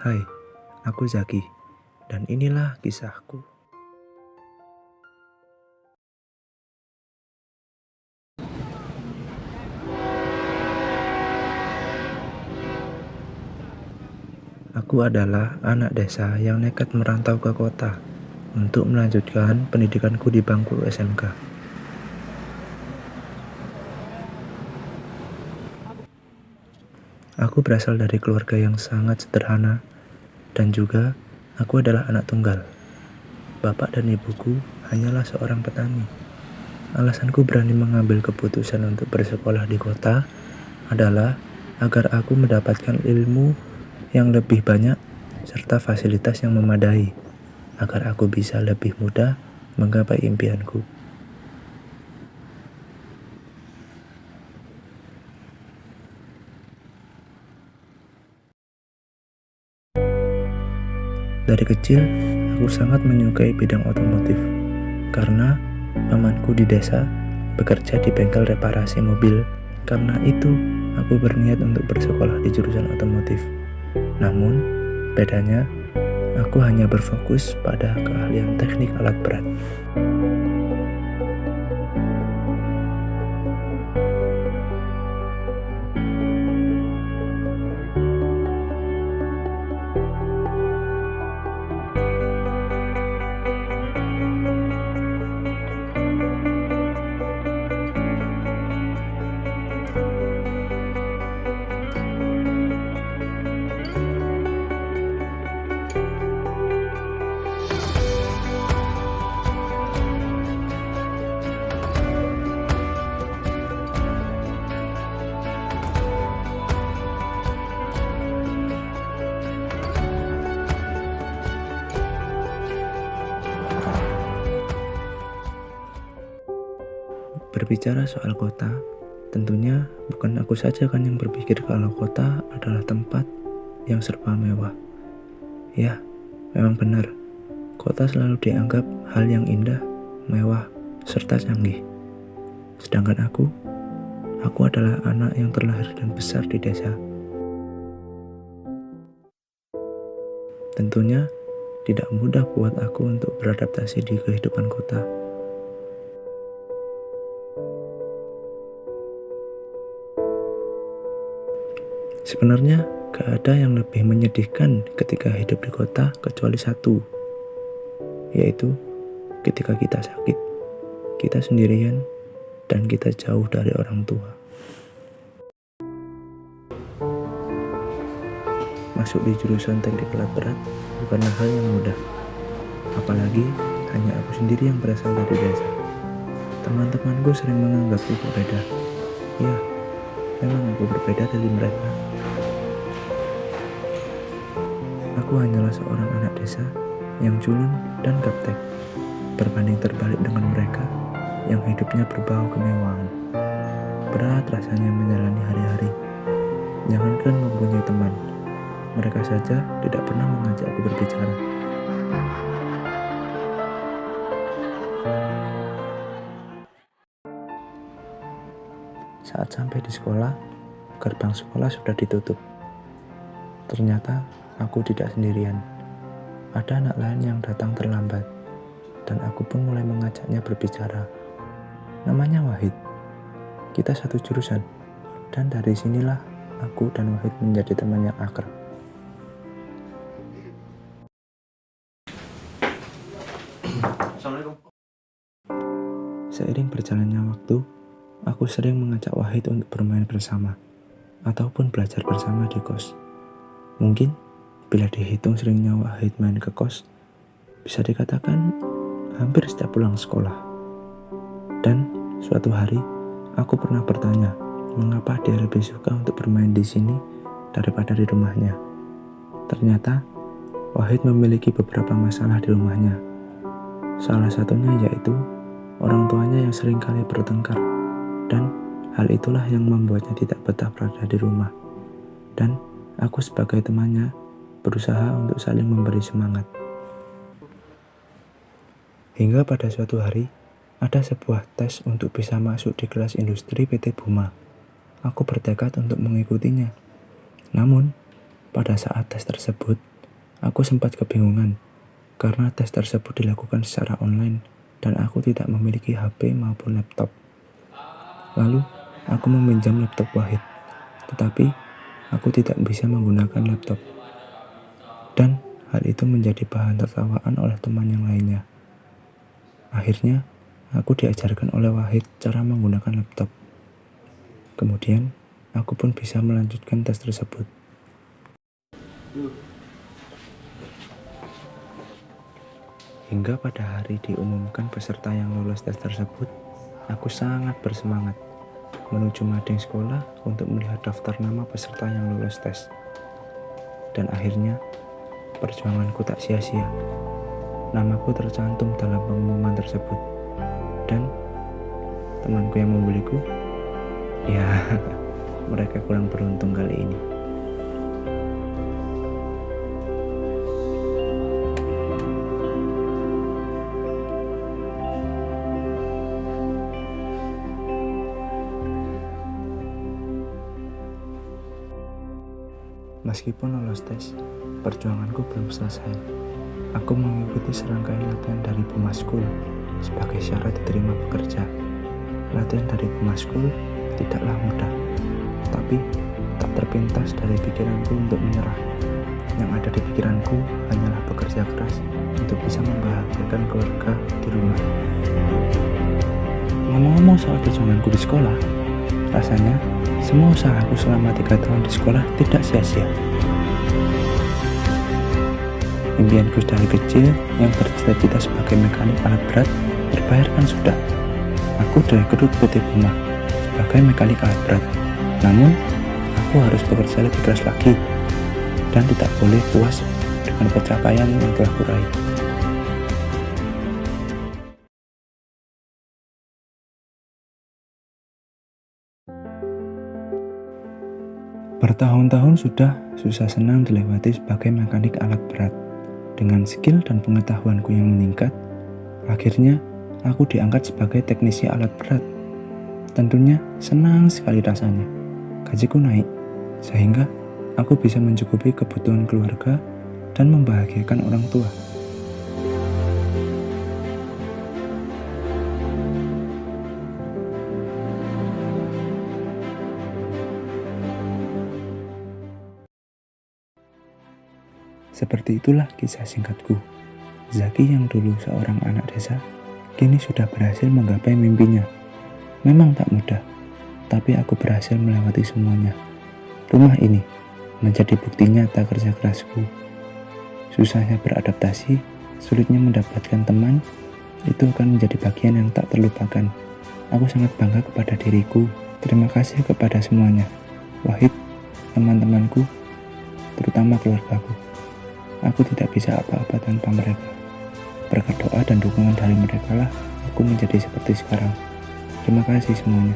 Hai, aku Zaki, dan inilah kisahku. Aku adalah anak desa yang nekat merantau ke kota untuk melanjutkan pendidikanku di bangku SMK. Aku berasal dari keluarga yang sangat sederhana, dan juga aku adalah anak tunggal. Bapak dan ibuku hanyalah seorang petani. Alasanku berani mengambil keputusan untuk bersekolah di kota adalah agar aku mendapatkan ilmu yang lebih banyak serta fasilitas yang memadai, agar aku bisa lebih mudah menggapai impianku. Dari kecil, aku sangat menyukai bidang otomotif karena pamanku di desa bekerja di bengkel reparasi mobil. Karena itu, aku berniat untuk bersekolah di jurusan otomotif. Namun, bedanya, aku hanya berfokus pada keahlian teknik alat berat. Berbicara soal kota, tentunya bukan aku saja kan yang berpikir kalau kota adalah tempat yang serba mewah. Ya, memang benar, kota selalu dianggap hal yang indah, mewah, serta canggih. Sedangkan aku adalah anak yang terlahir dan besar di desa. Tentunya tidak mudah buat aku untuk beradaptasi di kehidupan kota. Sebenarnya gak ada yang lebih menyedihkan ketika hidup di kota kecuali satu, yaitu ketika kita sakit, kita sendirian, dan kita jauh dari orang tua. Masuk di jurusan teknik alat berat bukanlah hal yang mudah, apalagi hanya aku sendiri yang berasal dari desa. Teman-temanku sering menganggapku berbeda. Ya, memang aku berbeda dari mereka. Aku hanyalah seorang anak desa yang culun dan gaptek, berbanding terbalik dengan mereka yang hidupnya berbau kemewahan. Berat rasanya menjalani hari-hari. Jangankan mempunyai teman, mereka saja tidak pernah mengajakku berbicara. Saat sampai di sekolah, gerbang sekolah sudah ditutup. Ternyata aku tidak sendirian. Ada anak lain yang datang terlambat, dan aku pun mulai mengajaknya berbicara. Namanya Wahid. Kita satu jurusan, dan dari sinilah aku dan Wahid menjadi teman yang akrab. Seiring berjalannya waktu, aku sering mengajak Wahid untuk bermain bersama, ataupun belajar bersama di kos. Mungkin bila dihitung seringnya Wahid main ke kos, bisa dikatakan hampir setiap pulang sekolah. Dan suatu hari, aku pernah bertanya, mengapa dia lebih suka untuk bermain di sini daripada di rumahnya. Ternyata, Wahid memiliki beberapa masalah di rumahnya. Salah satunya yaitu orang tuanya yang seringkali bertengkar, dan hal itulah yang membuatnya tidak betah berada di rumah. Dan aku sebagai temannya berusaha untuk saling memberi semangat. Hingga pada suatu hari, ada sebuah tes untuk bisa masuk di kelas industri PT Buma. Aku bertekad untuk mengikutinya. Namun, pada saat tes tersebut, Aku sempat kebingungan karena tes tersebut dilakukan secara online dan aku tidak memiliki HP maupun laptop. Lalu, aku meminjam laptop Wahid, tetapi aku tidak bisa menggunakan laptop. Dan hal itu menjadi bahan tertawaan oleh teman yang lainnya. Akhirnya, aku diajarkan oleh Wahid cara menggunakan laptop. Kemudian, aku pun bisa melanjutkan tes tersebut. Hingga pada hari diumumkan peserta yang lolos tes tersebut, aku sangat bersemangat menuju mading sekolah untuk melihat daftar nama peserta yang lolos tes. Dan akhirnya, perjuanganku tak sia-sia. Namaku tercantum dalam pengumuman tersebut. Dan temanku yang membuliku, ya mereka kurang beruntung kali ini. Meskipun lolos tes, perjuanganku belum selesai. Aku mengikuti serangkaian latihan dari Bumaskul sebagai syarat diterima bekerja. Latihan dari Bumaskul tidaklah mudah, tapi tak terpintas dari pikiranku untuk menyerah. Yang ada di pikiranku hanyalah bekerja keras untuk bisa membahagiakan keluarga di rumah. Ngomong-ngomong soal perjuanganku di sekolah, rasanya semua usahaku selama 3 tahun di sekolah tidak sia-sia. Impianku dari kecil yang bercita-cita sebagai mekanik alat berat terbayarkan sudah. Aku direkrut PT Puma sebagai mekanik alat berat. Namun, aku harus bekerja lebih keras lagi dan tidak boleh puas dengan pencapaian yang telah kuraih. Bertahun-tahun sudah susah senang dilewati sebagai mekanik alat berat. Dengan skill dan pengetahuanku yang meningkat, akhirnya aku diangkat sebagai teknisi alat berat. Tentunya senang sekali rasanya. Gajiku naik, sehingga aku bisa mencukupi kebutuhan keluarga dan membahagiakan orang tua. Seperti itulah kisah singkatku. Zaki yang dulu seorang anak desa, kini sudah berhasil menggapai mimpinya. Memang tak mudah, tapi aku berhasil melewati semuanya. Rumah ini menjadi bukti nyata kerja kerasku. Susahnya beradaptasi, sulitnya mendapatkan teman, itu akan menjadi bagian yang tak terlupakan. Aku sangat bangga kepada diriku. Terima kasih kepada semuanya. Wahid, teman-temanku, terutama keluargaku. Aku tidak bisa apa-apa tanpa mereka. Berkat doa dan dukungan dari mereka lah aku menjadi seperti sekarang. Terima kasih semuanya.